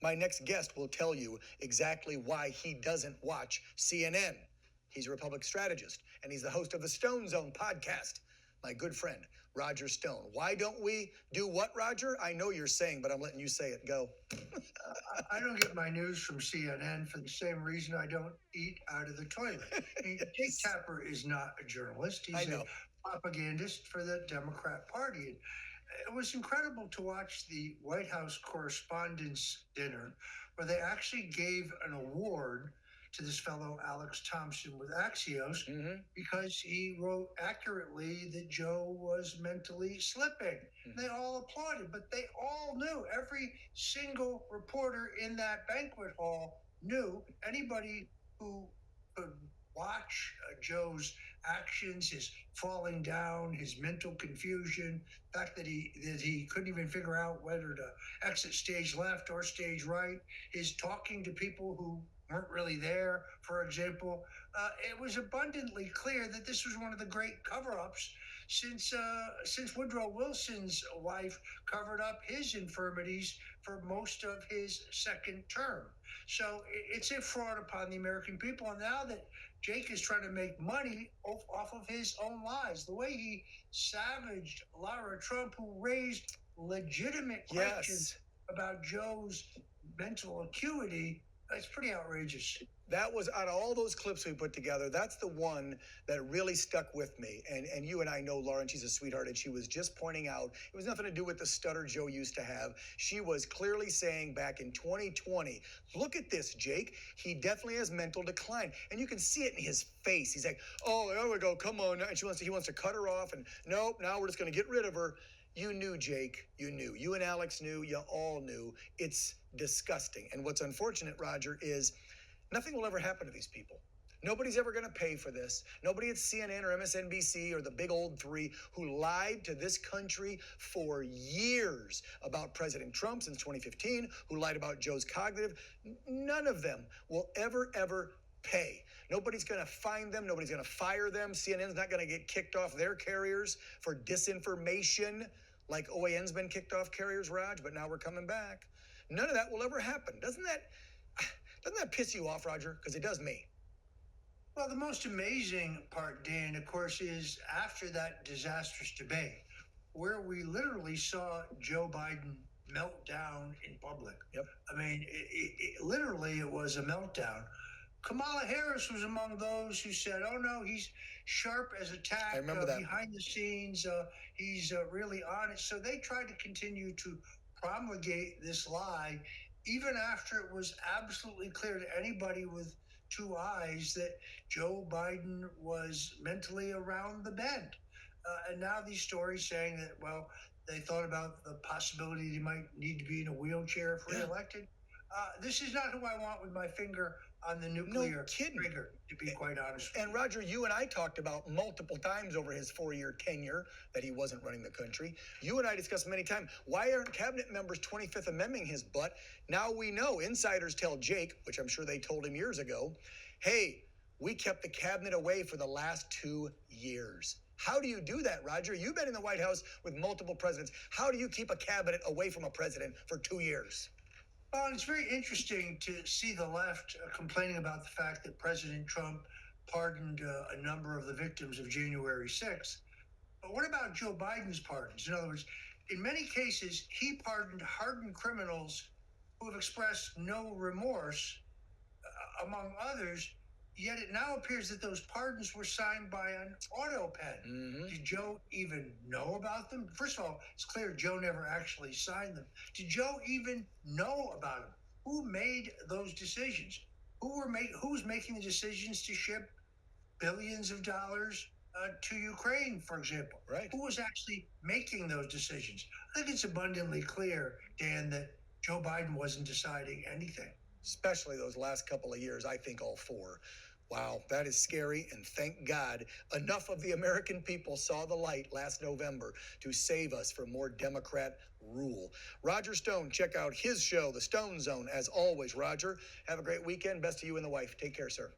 My next guest will tell you exactly why he doesn't watch CNN. He's a Republican strategist, and he's the host of the Stone Zone podcast. My good friend, Roger Stone. Why don't we do what, Roger? I know you're saying, but I'm letting you say it. Go. I don't get my news from CNN for the same reason I don't eat out of the toilet. I mean, Jake Tapper is not a journalist. He's a propagandist for the Democrat Party. It was incredible to watch the White House Correspondents' Dinner, where they actually gave an award to this fellow Alex Thompson with Axios because he wrote accurately that Joe was mentally slipping. They all applauded, but they all knew, every single reporter in that banquet hall knew, anybody who could watch Joe's actions, his falling down, his mental confusion, the fact that he couldn't even figure out whether to exit stage left or stage right, his talking to people who weren't really there, for example. It was abundantly clear that this was one of the great cover-ups since Woodrow Wilson's wife covered up his infirmities for most of his second term. So it's a fraud upon the American people. And now that Jake is trying to make money off of his own lies, the way he savaged Lara Trump, who raised legitimate questions about Joe's mental acuity, it's pretty outrageous. That was, out of all those clips we put together, that's the one that really stuck with me. And you and I know Lauren, she's a sweetheart, and she was just pointing out, it was nothing to do with the stutter Joe used to have. She was clearly saying back in 2020, look at this, Jake. He definitely has mental decline. And you can see it in his face. He's like, oh, there we go, come on. And he wants to cut her off, and nope, now we're just going to get rid of her. You knew, Jake. You knew. You and Alex knew. You all knew. It's disgusting. And what's unfortunate, Roger, is nothing will ever happen to these people. Nobody's ever going to pay for this. Nobody at CNN or MSNBC or the big old three who lied to this country for years about President Trump since 2015, who lied about Joe's cognitive. None of them will ever pay. Nobody's going to find them. Nobody's going to fire them. CNN's not going to get kicked off their carriers for disinformation like OAN's been kicked off carriers, Raj, but now we're coming back. None of that will ever happen. Doesn't that piss you off, Roger? Because it does me. Well, the most amazing part, Dan, of course, is after that disastrous debate, where we literally saw Joe Biden melt down in public. I mean, literally, it was a meltdown. Kamala Harris was among those who said, oh, no, he's sharp as a tack. I remember that. Behind the scenes, he's really honest. So they tried to continue to promulgate this lie, even after it was absolutely clear to anybody with two eyes that Joe Biden was mentally around the bend. And now these stories saying that, well, they thought about the possibility he might need to be in a wheelchair if reelected. This is not who I want with my finger on the nuclear trigger, to be quite honest. And Roger, you and I talked about multiple times over his 4-year tenure that he wasn't running the country. You and I discussed many times, why aren't cabinet members 25th Amending his butt? Now we know, insiders tell Jake, which I'm sure they told him years ago, hey, we kept the cabinet away for the last 2 years. How do you do that, Roger? You've been in the White House with multiple presidents. How do you keep a cabinet away from a president for 2 years? Well, it's very interesting to see the left complaining about the fact that President Trump pardoned a number of the victims of January 6th. But what about Joe Biden's pardons? In other words, in many cases, he pardoned hardened criminals who have expressed no remorse, among others. Yet it now appears that those pardons were signed by an auto pen. Did Joe even know about them? First of all, it's clear Joe never actually signed them. Did Joe even know about them? Who made those decisions? Who's making the decisions to ship billions of dollars to Ukraine, for example? Right. Who was actually making those decisions? I think it's abundantly clear, Dan, that Joe Biden wasn't deciding anything. Especially those last couple of years, I think all 4. Wow, that is scary, and thank God enough of the American people saw the light last November to save us from more Democrat rule. Roger Stone, check out his show, The Stone Zone. As always, Roger, have a great weekend. Best to you and the wife. Take care, sir.